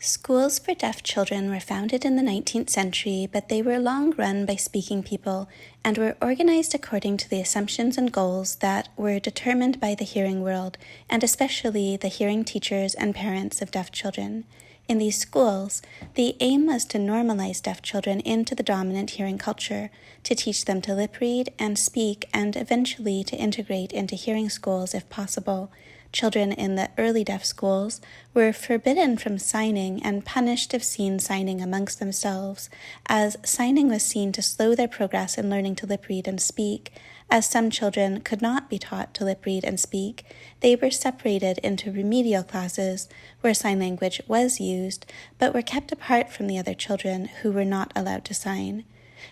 Schools for deaf children were founded in the 19th century, but they were long run by speaking people and were organized according to the assumptions and goals that were determined by the hearing world, and especially the hearing teachers and parents of deaf children. In these schools, the aim was to normalize deaf children into the dominant hearing culture, to teach them to lip read and speak, and eventually to integrate into hearing schools if possible. Children in the early deaf schools were forbidden from signing and punished if seen signing amongst themselves, as signing was seen to slow their progress in learning to lip read and speak. As some children could not be taught to lip read and speak, they were separated into remedial classes where sign language was used, but were kept apart from the other children who were not allowed to sign.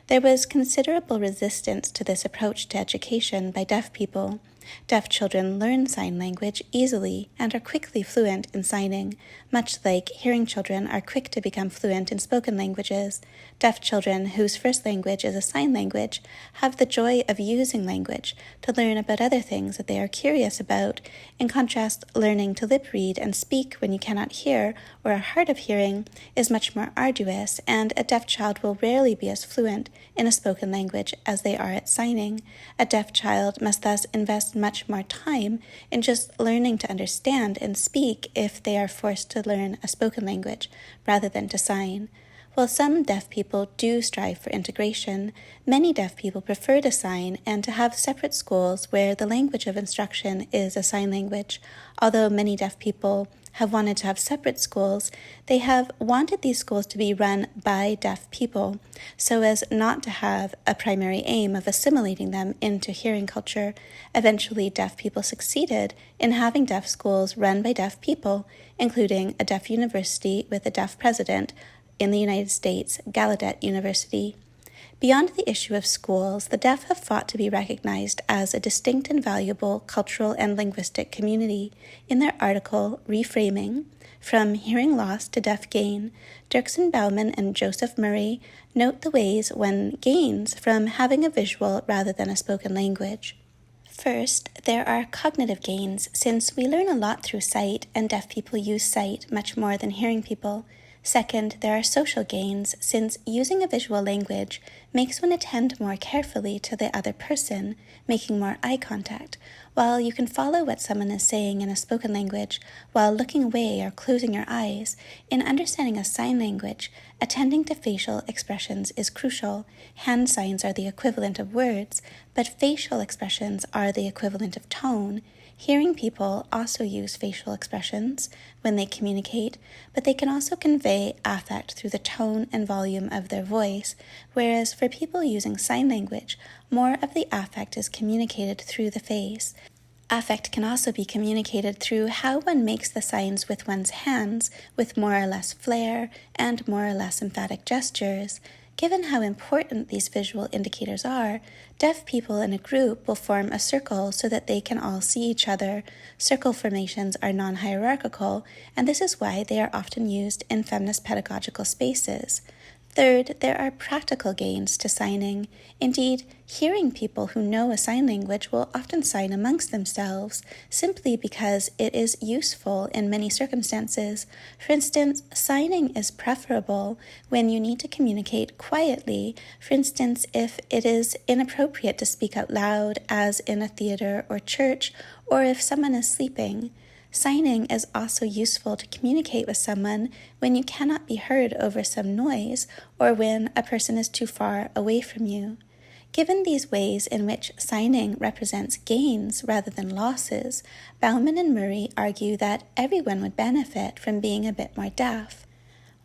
There was considerable resistance to this approach to education by deaf people. Deaf children learn sign language easily and are quickly fluent in signing, much like hearing children are quick to become fluent in spoken languages. Deaf children whose first language is a sign language have the joy of using language to learn about other things that they are curious about. In contrast, learning to lip read and speak when you cannot hear or are hard of hearing is much more arduous, and a deaf child will rarely be as fluent in a spoken language as they are at signing. A deaf child must thus invest much more time in just learning to understand and speak if they are forced to learn a spoken language rather than to sign. While some deaf people do strive for integration, many deaf people prefer to sign and to have separate schools where the language of instruction is a sign language. Although many deaf people have wanted to have separate schools, they have wanted these schools to be run by deaf people, so as not to have a primary aim of assimilating them into hearing culture. Eventually, deaf people succeeded in having deaf schools run by deaf people, including a deaf university with a deaf president in the United States, Gallaudet University. Beyond the issue of schools, the deaf have fought to be recognized as a distinct and valuable cultural and linguistic community. In their article, Reframing, From Hearing Loss to Deaf Gain, Dirksen Bauman and Joseph Murray note the ways one gains from having a visual rather than a spoken language. First, there are cognitive gains, since we learn a lot through sight, and deaf people use sight much more than hearing people. Second, there are social gains, since using a visual language makes one attend more carefully to the other person, making more eye contact, while you can follow what someone is saying in a spoken language while looking away or closing your eyes. In understanding a sign language, attending to facial expressions is crucial. Hand signs are the equivalent of words, but facial expressions are the equivalent of tone. Hearing people also use facial expressions when they communicate, but they can also convey affect through the tone and volume of their voice, whereas for people using sign language, more of the affect is communicated through the face. Affect can also be communicated through how one makes the signs with one's hands, with more or less flair and more or less emphatic gestures. Given how important these visual indicators are, deaf people in a group will form a circle so that they can all see each other. Circle formations are non-hierarchical, and this is why they are often used in feminist pedagogical spaces. Third, there are practical gains to signing. Indeed, hearing people who know a sign language will often sign amongst themselves, simply because it is useful in many circumstances. For instance, signing is preferable when you need to communicate quietly. For instance, if it is inappropriate to speak out loud, as in a theater or church, or if someone is sleeping. Signing is also useful to communicate with someone when you cannot be heard over some noise or when a person is too far away from you. Given these ways in which signing represents gains rather than losses, Bauman and Murray argue that everyone would benefit from being a bit more deaf.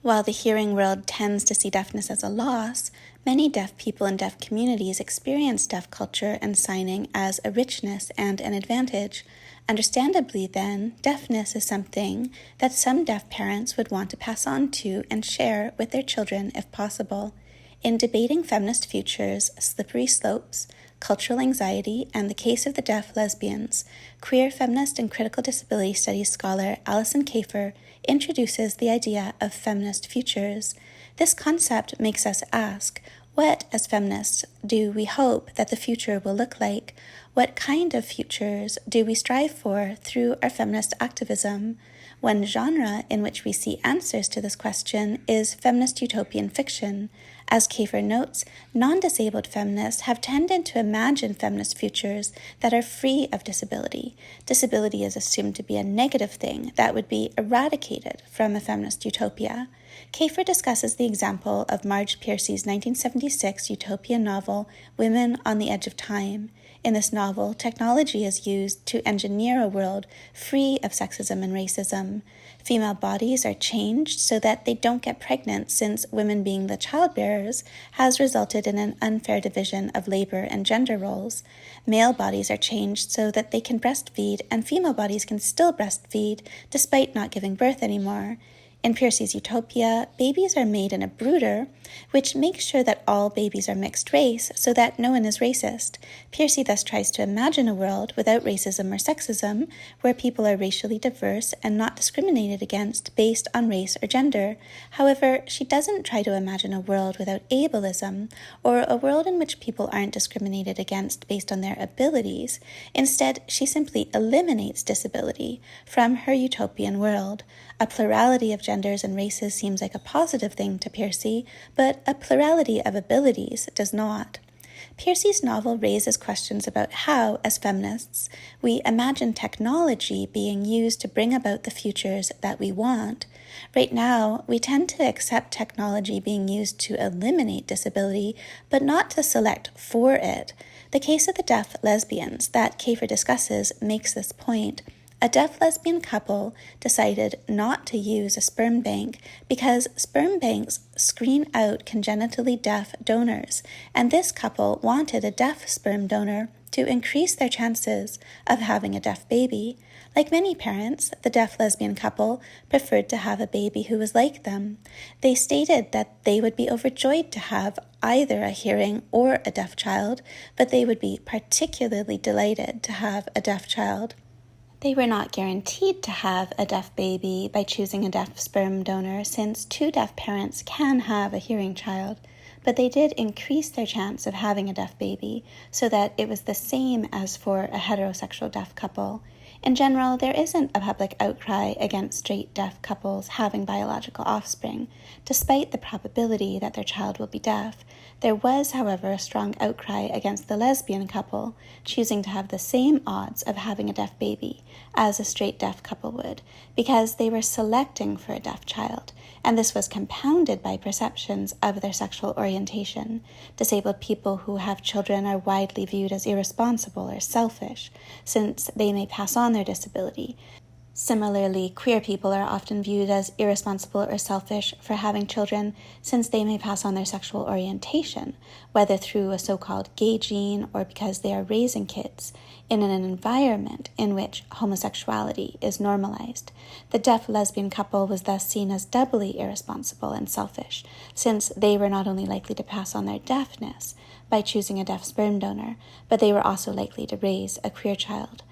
While the hearing world tends to see deafness as a loss, many deaf people in deaf communities experience deaf culture and signing as a richness and an advantage. Understandably, then, deafness is something that some deaf parents would want to pass on to and share with their children if possible. In Debating Feminist Futures, Slippery Slopes, Cultural Anxiety, and the Case of the Deaf Lesbians, queer feminist and critical disability studies scholar Alison Kafer introduces the idea of feminist futures. This concept makes us ask, what, as feminists, do we hope that the future will look like? What kind of futures do we strive for through our feminist activism? One genre in which we see answers to this question is feminist utopian fiction. As Kafer notes, non-disabled feminists have tended to imagine feminist futures that are free of disability. Disability is assumed to be a negative thing that would be eradicated from a feminist utopia. Kafer discusses the example of Marge Piercy's 1976 utopian novel, Women on the Edge of Time. In this novel, technology is used to engineer a world free of sexism and racism. Female bodies are changed so that they don't get pregnant, since women being the childbearers has resulted in an unfair division of labor and gender roles. Male bodies are changed so that they can breastfeed, and female bodies can still breastfeed despite not giving birth anymore. In Piercy's utopia, babies are made in a brooder, which makes sure that all babies are mixed race so that no one is racist. Piercy thus tries to imagine a world without racism or sexism, where people are racially diverse and not discriminated against based on race or gender. However, she doesn't try to imagine a world without ableism, or a world in which people aren't discriminated against based on their abilities. Instead, she simply eliminates disability from her utopian world. A plurality of genders and races seems like a positive thing to Piercy, but a plurality of abilities does not. Piercy's novel raises questions about how, as feminists, we imagine technology being used to bring about the futures that we want. Right now, we tend to accept technology being used to eliminate disability, but not to select for it. The case of the deaf lesbians that Kafer discusses makes this point. A deaf lesbian couple decided not to use a sperm bank because sperm banks screen out congenitally deaf donors, and this couple wanted a deaf sperm donor to increase their chances of having a deaf baby. Like many parents, the deaf lesbian couple preferred to have a baby who was like them. They stated that they would be overjoyed to have either a hearing or a deaf child, but they would be particularly delighted to have a deaf child. They were not guaranteed to have a deaf baby by choosing a deaf sperm donor, since two deaf parents can have a hearing child, but they did increase their chance of having a deaf baby so that it was the same as for a heterosexual deaf couple. In general, there isn't a public outcry against straight deaf couples having biological offspring, despite the probability that their child will be deaf. There was, however, a strong outcry against the lesbian couple choosing to have the same odds of having a deaf baby as a straight deaf couple would, because they were selecting for a deaf child, and this was compounded by perceptions of their sexual orientation. Disabled people who have children are widely viewed as irresponsible or selfish, since they may pass on their disability. Similarly, queer people are often viewed as irresponsible or selfish for having children, since they may pass on their sexual orientation, whether through a so-called gay gene or because they are raising kids, in an environment in which homosexuality is normalized. The deaf lesbian couple was thus seen as doubly irresponsible and selfish, since they were not only likely to pass on their deafness by choosing a deaf sperm donor, but they were also likely to raise a queer child.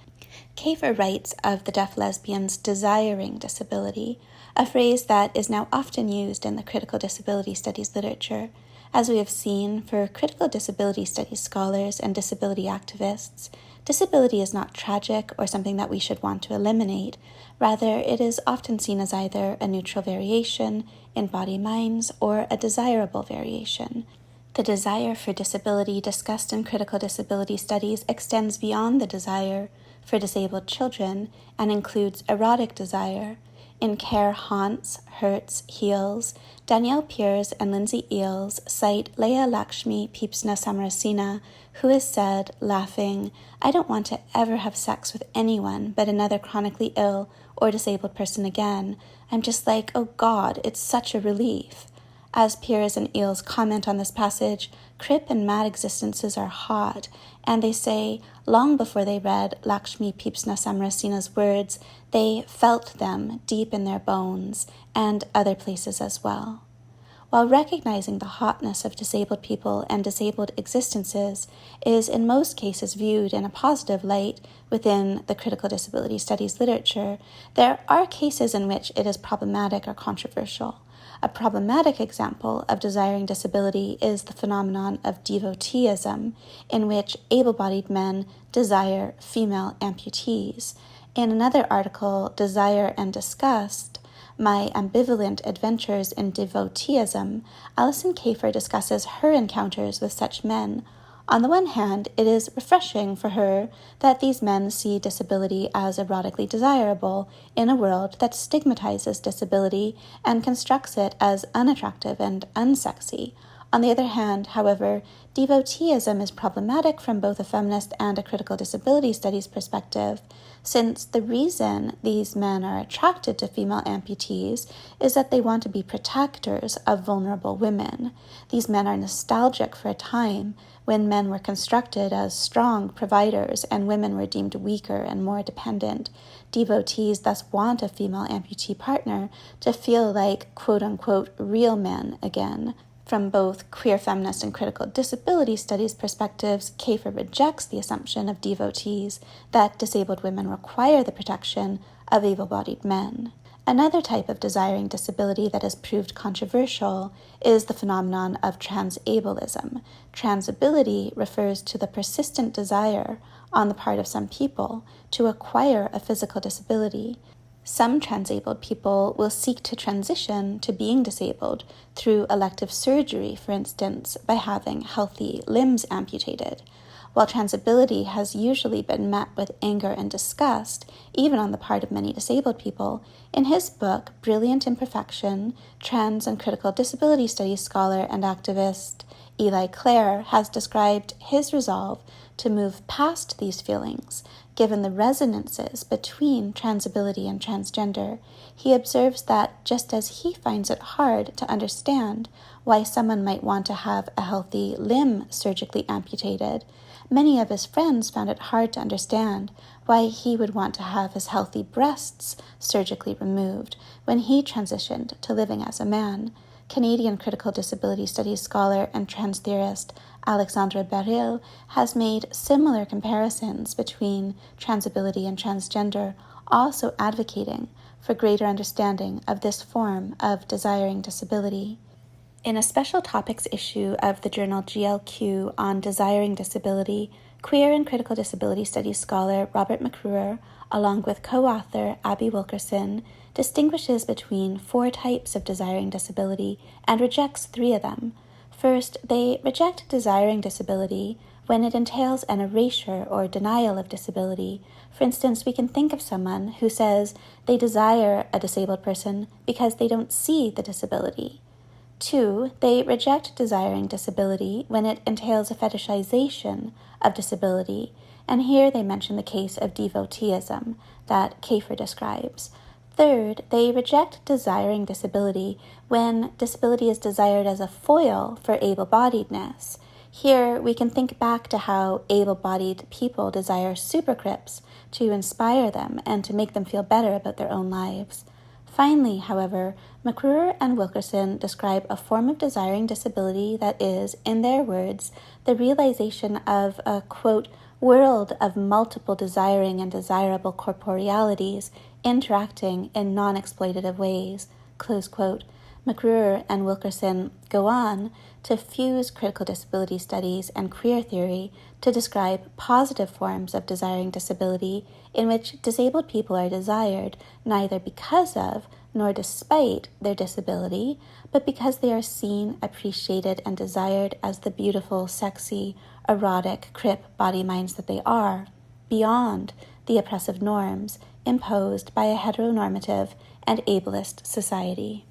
Kafer writes of the deaf lesbians desiring disability, a phrase that is now often used in the critical disability studies literature. As we have seen, for critical disability studies scholars and disability activists, disability is not tragic or something that we should want to eliminate. Rather, it is often seen as either a neutral variation in body minds or a desirable variation. The desire for disability discussed in critical disability studies extends beyond the desire for disabled children and includes erotic desire. In Care Haunts, Hurts, Heals, Danielle Piers and Lindsay Eales cite Leah Lakshmi Peepsna Samarasina, who has said, laughing, "I don't want to ever have sex with anyone but another chronically ill or disabled person again. I'm just like, oh God, it's such a relief." As Piers and Eales comment on this passage, crip and mad existences are hot, and they say, long before they read Lakshmi Peepsna Samarasina's words, they felt them deep in their bones, and other places as well. While recognizing the hotness of disabled people and disabled existences is in most cases viewed in a positive light within the critical disability studies literature, there are cases in which it is problematic or controversial. A problematic example of desiring disability is the phenomenon of devoteeism, in which able-bodied men desire female amputees. In another article, Desire and Disgust, My Ambivalent Adventures in Devoteeism, Alison Kafer discusses her encounters with such men. On the one hand, it is refreshing for her that these men see disability as erotically desirable in a world that stigmatizes disability and constructs it as unattractive and unsexy. On the other hand, however, devoteeism is problematic from both a feminist and a critical disability studies perspective, since the reason these men are attracted to female amputees is that they want to be protectors of vulnerable women. These men are nostalgic for a time when men were constructed as strong providers and women were deemed weaker and more dependent. Devotees thus want a female amputee partner to feel like quote-unquote real men again. From both queer feminist and critical disability studies perspectives, Kafer rejects the assumption of devotees that disabled women require the protection of able-bodied men. Another type of desiring disability that has proved controversial is the phenomenon of transableism. Transability refers to the persistent desire on the part of some people to acquire a physical disability. Some transabled people will seek to transition to being disabled through elective surgery, for instance, by having healthy limbs amputated. While transability has usually been met with anger and disgust, even on the part of many disabled people, in his book, Brilliant Imperfection, trans and critical disability studies scholar and activist Eli Clare has described his resolve to move past these feelings. Given the resonances between transability and transgender, he observes that just as he finds it hard to understand why someone might want to have a healthy limb surgically amputated, many of his friends found it hard to understand why he would want to have his healthy breasts surgically removed when he transitioned to living as a man. Canadian critical disability studies scholar and trans theorist Alexandra Beryl has made similar comparisons between transability and transgender, also advocating for greater understanding of this form of desiring disability. In a special topics issue of the journal GLQ on desiring disability, queer and critical disability studies scholar Robert McCruer, along with co-author Abby Wilkerson, distinguishes between 4 types of desiring disability and rejects 3 of them. First, they reject desiring disability when it entails an erasure or denial of disability. For instance, we can think of someone who says they desire a disabled person because they don't see the disability. 2, they reject desiring disability when it entails a fetishization of disability, and here they mention the case of devoteeism that Kafer describes. Third, they reject desiring disability when disability is desired as a foil for able-bodiedness. Here, we can think back to how able-bodied people desire supercrips to inspire them and to make them feel better about their own lives. Finally, however, McCruer and Wilkerson describe a form of desiring disability that is, in their words, the realization of a, quote, world of multiple desiring and desirable corporealities interacting in non-exploitative ways, close quote. McCruer and Wilkerson go on to fuse critical disability studies and queer theory to describe positive forms of desiring disability in which disabled people are desired neither because of nor despite their disability, but because they are seen, appreciated, and desired as the beautiful, sexy, erotic, crip body minds that they are, beyond the oppressive norms imposed by a heteronormative and ableist society.